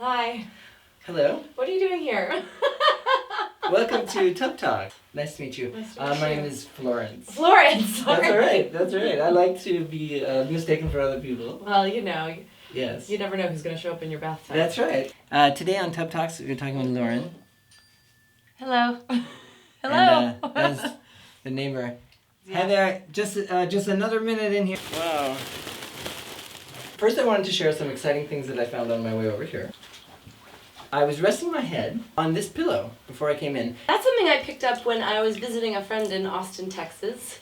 Hi. Hello. What are you doing here? Welcome to TubTalks. Nice to meet you. Nice to meet My you. name is Florence. Florence. That's all right. That's all right. I like to be mistaken for other people. Well, you know. Yes. You never know who's going to show up in your bathtub. That's right. Today on TubTalks, we're talking with Lauren. Hello. Hello. And that's the neighbor. Yeah. Hi there. Just another minute in here. Wow. First, I wanted to share some exciting things that I found on my way over here. I was resting my head on this pillow before I came in. That's something I picked up when I was visiting a friend in Austin, Texas,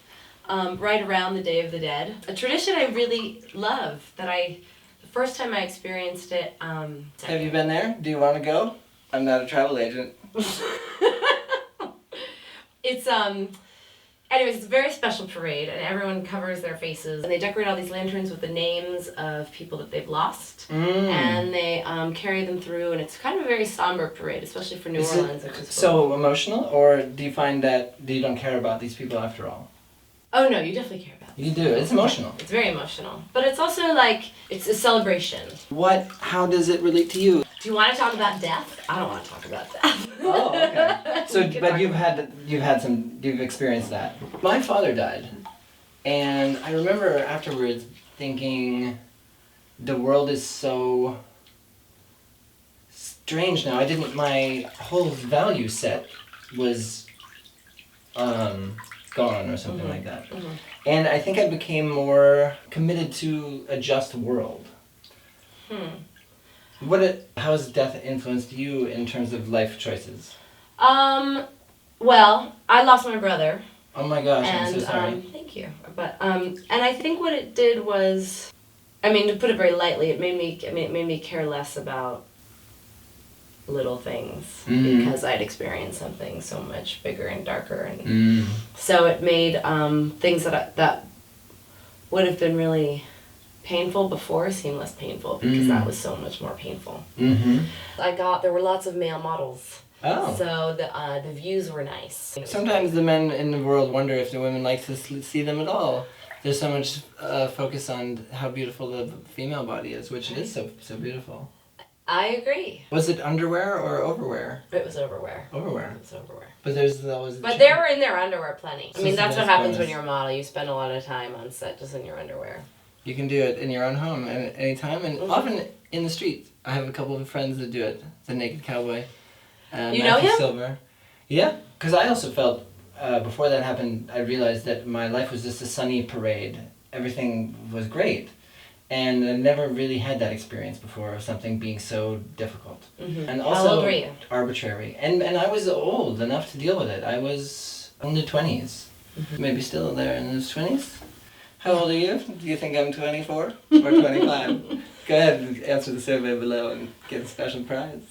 right around the Day of the Dead. A tradition I really love the first time I experienced it. Have you been there? Do you want to go? I'm not a travel agent. Anyways, it's a very special parade, and everyone covers their faces. And they decorate all these lanterns with the names of people that they've lost. And they carry them through, and it's kind of a very somber parade, especially for New Orleans, which is cool. So emotional, or do you find that you don't care about these people after all? Oh no, you definitely care about them. You do. It's emotional. It's very emotional. But it's also it's a celebration. How does it relate to you? Do you want to talk about death? I don't want to talk about death. Oh, okay. But you've experienced that. My father died, and I remember afterwards thinking, the world is so strange now. My whole value set was gone or something like that. Mm-hmm. And I think I became more committed to a just world. How has death influenced you in terms of life choices? Well, I lost my brother. Oh my gosh, I'm so sorry. Thank you. But and I think what it did was, to put it very lightly, it made me care less about little things because I'd experienced something so much bigger and darker, and so it made things that would have been really painful before seem less painful because that was so much more painful. There were lots of male models. Oh. So the views were nice. Sometimes the men in the world wonder if the women like to see them at all. There's so much focus on how beautiful the female body is, which is so beautiful. I agree. Was it underwear or overwear? It was overwear. Overwear. It was overwear. But there's always. But they were in their underwear plenty. So that's what happens when you're a model. You spend a lot of time on set just in your underwear. You can do it in your own home at any time, and often in the streets. I have a couple of friends that do it. The Naked Cowboy. You know him? Silver. Yeah, because I also felt, before that happened, I realized that my life was just a sunny parade. Everything was great. And I never really had that experience before of something being so difficult. And also How old were you? Arbitrary. And I was old enough to deal with it. I was in the 20s. Maybe still there in his 20s. How old are you? Do you think I'm 24 or 25? Go ahead and answer the survey below and get a special prize.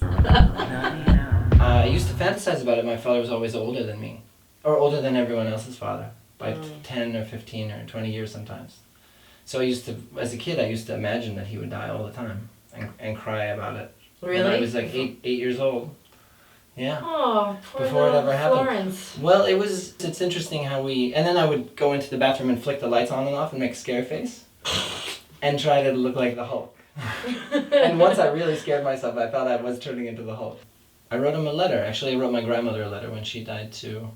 I used to fantasize about it. My father was always older than me. Or older than everyone else's father. By 10 or 15 or 20 years sometimes. So as a kid, I used to imagine that he would die all the time. And cry about it. Really? When I was like 8 years old. Yeah. Oh, poor Before it ever happened. Florence. Well, it's interesting how and then I would go into the bathroom and flick the lights on and off and make a scare face. And try to look like the Hulk. And once I really scared myself, I thought I was turning into the Hulk. I wrote him a letter. Actually, I wrote my grandmother a letter when she died too.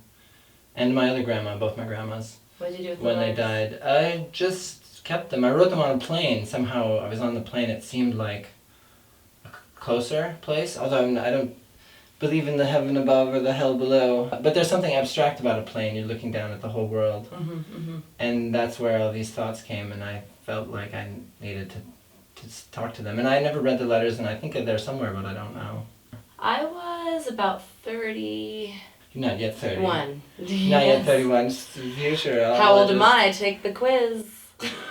And my other grandma, both my grandmas. What did you do with when they died? I just kept them. I wrote them on a plane. Somehow I was on the plane. It seemed like a closer place. Although I don't believe in the heaven above or the hell below. But there's something abstract about a plane. You're looking down at the whole world. And that's where all these thoughts came, and I felt like I needed to talk to them. And I never read the letters, and I think they're somewhere, but I don't know. I was about 30... You're not yet 30. One. Not yet 31. Future. How old am I? Take the quiz.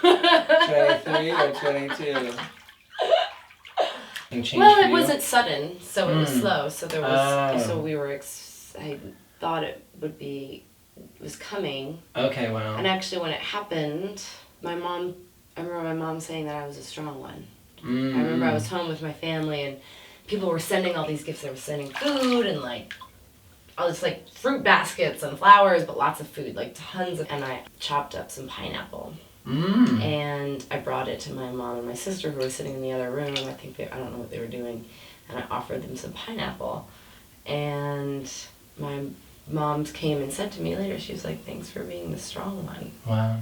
23 or 22? Well, it wasn't sudden, so it was slow. So there was. So we were. I thought it was coming. Okay. Wow. And actually, when it happened, I remember my mom saying that I was a strong one. I remember I was home with my family, and people were sending all these gifts. They were sending food and all this fruit baskets and flowers, but lots of food, tons of. And I chopped up some pineapple. And I brought it to my mom and my sister, who were sitting in the other room. I don't know what they were doing. and I offered them some pineapple. And my mom came and said to me later, she was like, thanks for being the strong one. Wow.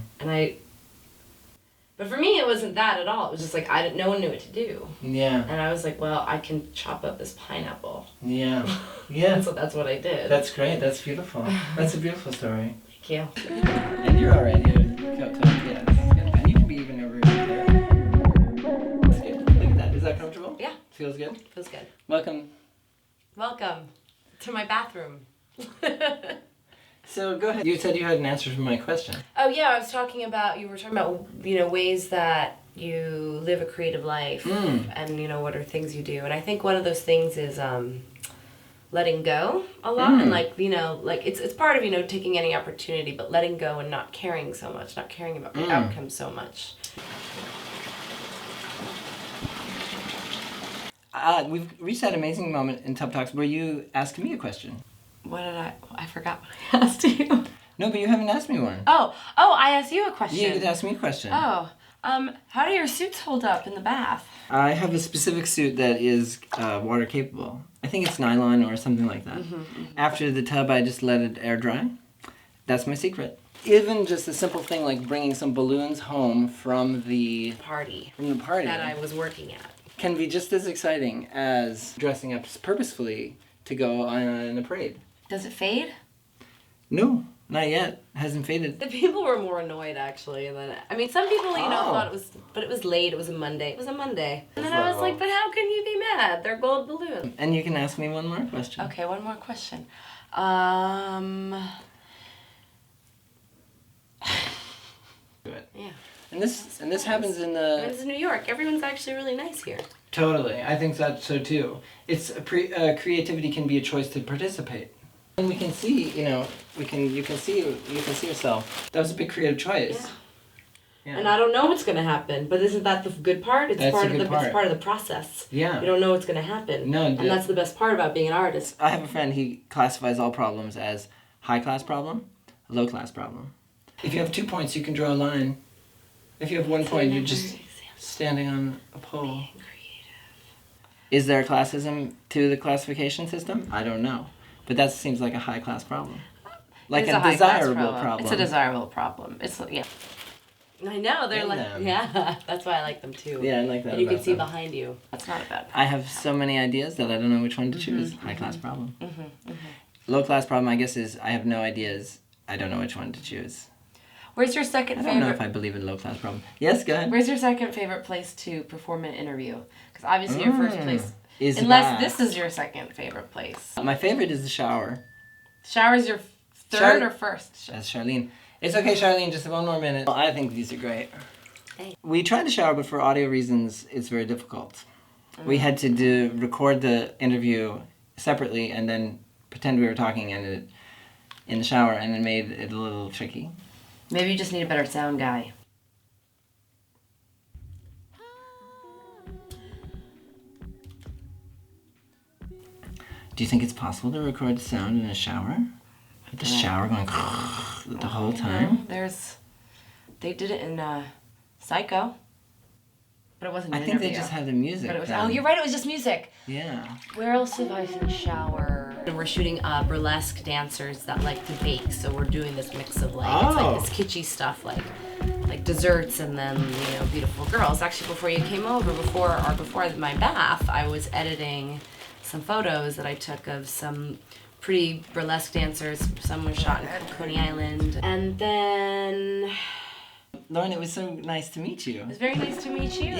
But for me, it wasn't that at all. It was just like, no one knew what to do. Yeah. And I was like, well, I can chop up this pineapple. Yeah. Yeah. So that's what I did. That's great. That's beautiful. That's a beautiful story. Thank you. And you're already yeah, this is good. And you can be even over there. That's good. Look at that. Is that comfortable? Yeah. Feels good? Feels good. Welcome. Welcome to my bathroom. So go ahead. You said you had an answer for my question. Oh yeah, you were talking about, ways that you live a creative life and, what are things you do. And I think one of those things is letting go a lot and it's part of, taking any opportunity, but letting go and not caring so much, not caring about the outcome so much. We've reached that amazing moment in TubTalks where you asked me a question. I forgot what I asked you. No, but you haven't asked me one. Oh, I asked you a question. You could ask me a question. Oh, how do your suits hold up in the bath? I have a specific suit that is water capable. I think it's nylon or something like that. After the tub, I just let it air dry. That's my secret. Even just a simple thing like bringing some balloons home from the party that I was working at can be just as exciting as dressing up purposefully to go on a parade. Does it fade? No, not yet. It hasn't faded. The people were more annoyed, actually. And then, some people, thought it was... But it was late. It was a Monday. And then I was like, but how can you be mad? They're gold balloons. And you can ask me one more question. Okay, one more question. Good. Yeah. And this happens in the... It's in New York. Everyone's actually really nice here. Totally. I think that's so too. It's creativity can be a choice to participate. And we can see, you can see yourself. That was a big creative choice. Yeah. And I don't know what's going to happen, but isn't that the good part? It's That's part the of good part. It's part of the process. Yeah. You don't know what's going to happen. No, and that's the best part about being an artist. I have a friend, he classifies all problems as high class problem, low class problem. If you have 2 points, you can draw a line. If you have 1 point, you're just standing on a pole. Being creative. Is there classism to the classification system? I don't know. But that seems like a high class problem. Like a desirable problem. It's a desirable problem. Yeah. I know, they're that's why I like them too. Yeah, I like that. And you can see behind you. That's not a bad problem. I have so many ideas that I don't know which one to choose. High class problem. Low class problem, I guess, is I have no ideas. I don't know which one to choose. Where's your second favorite? I don't know if I believe in low class problem. Yes, go ahead. Where's your second favorite place to perform an interview? Because obviously your first place is unless this is your second favorite place. My favorite is the shower. Shower's your third or first? That's Charlene. It's okay, Charlene, just one more minute. Well, I think these are great. Thanks. We tried to shower, but for audio reasons, it's very difficult. We had to record the interview separately and then pretend we were talking in the shower, and it made it a little tricky. Maybe you just need a better sound guy. Do you think it's possible to record sound in a shower? With the shower going the whole time? They did it in Psycho. But it wasn't an interview. They just had the music. But it was, you're right, it was just music. Yeah. Where else have I seen shower? And we're shooting burlesque dancers that like to bake, so we're doing this mix of it's like this kitschy stuff, like desserts and then, beautiful girls. Actually, before you came over, before my bath, I was editing some photos that I took of some pretty burlesque dancers. Some were shot in Coney Island. And then... Lauren, it was so nice to meet you. It was very nice to meet you,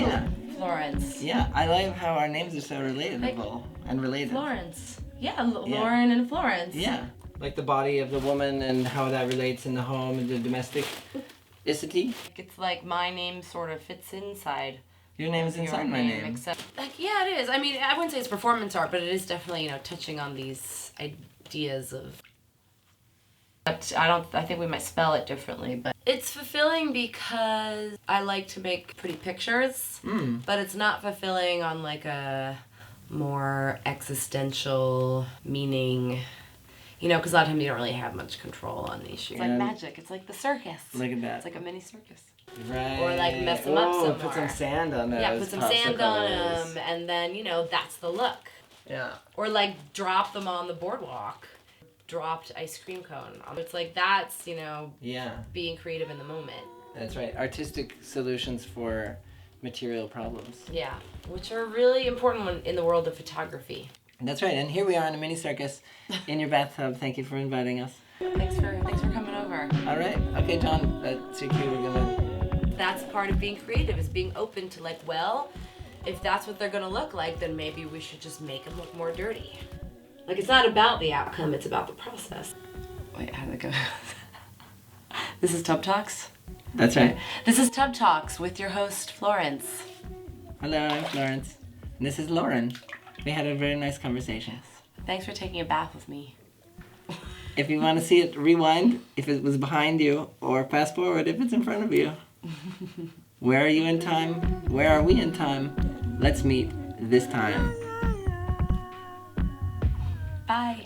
Florence. Yeah, I like how our names are so relatable and related. Florence. Yeah, Lauren and Florence. Yeah, like the body of the woman and how that relates in the home and the domesticity. It's like my name sort of fits inside. Your name is inside my name. Except, it is. I mean, I wouldn't say it's performance art, but it is definitely, touching on these ideas of... But I think we might spell it differently, but it's fulfilling because I like to make pretty pictures, but it's not fulfilling on like a more existential meaning, because a lot of times you don't really have much control on these shoots. It's like magic. It's like the circus. Look at that. It's like a mini circus. Right. Or like mess them up some more. Put some sand on those. Yeah, put some sand on them, and then, that's the look. Yeah. Or like drop them on the boardwalk. Dropped ice cream cone. It's like that's, being creative in the moment. That's right. Artistic solutions for material problems. Yeah, which are really important in the world of photography. That's right. And here we are in a mini circus in your bathtub. Thank you for inviting us. Thanks for coming over. All right. Okay, John. That's your cue. We're gonna. That's part of being creative, is being open to like, well, if that's what they're gonna look like, then maybe we should just make them look more dirty. Like, it's not about the outcome, it's about the process. Wait, how did it go? This is TubTalks? That's right. This is TubTalks with your host, Florence. Hello, I'm Florence. And this is Lauren. We had a very nice conversation. Thanks for taking a bath with me. If you want to see it, rewind if it was behind you, or fast forward if it's in front of you. Where are you in time? Where are we in time? Let's meet this time. Bye.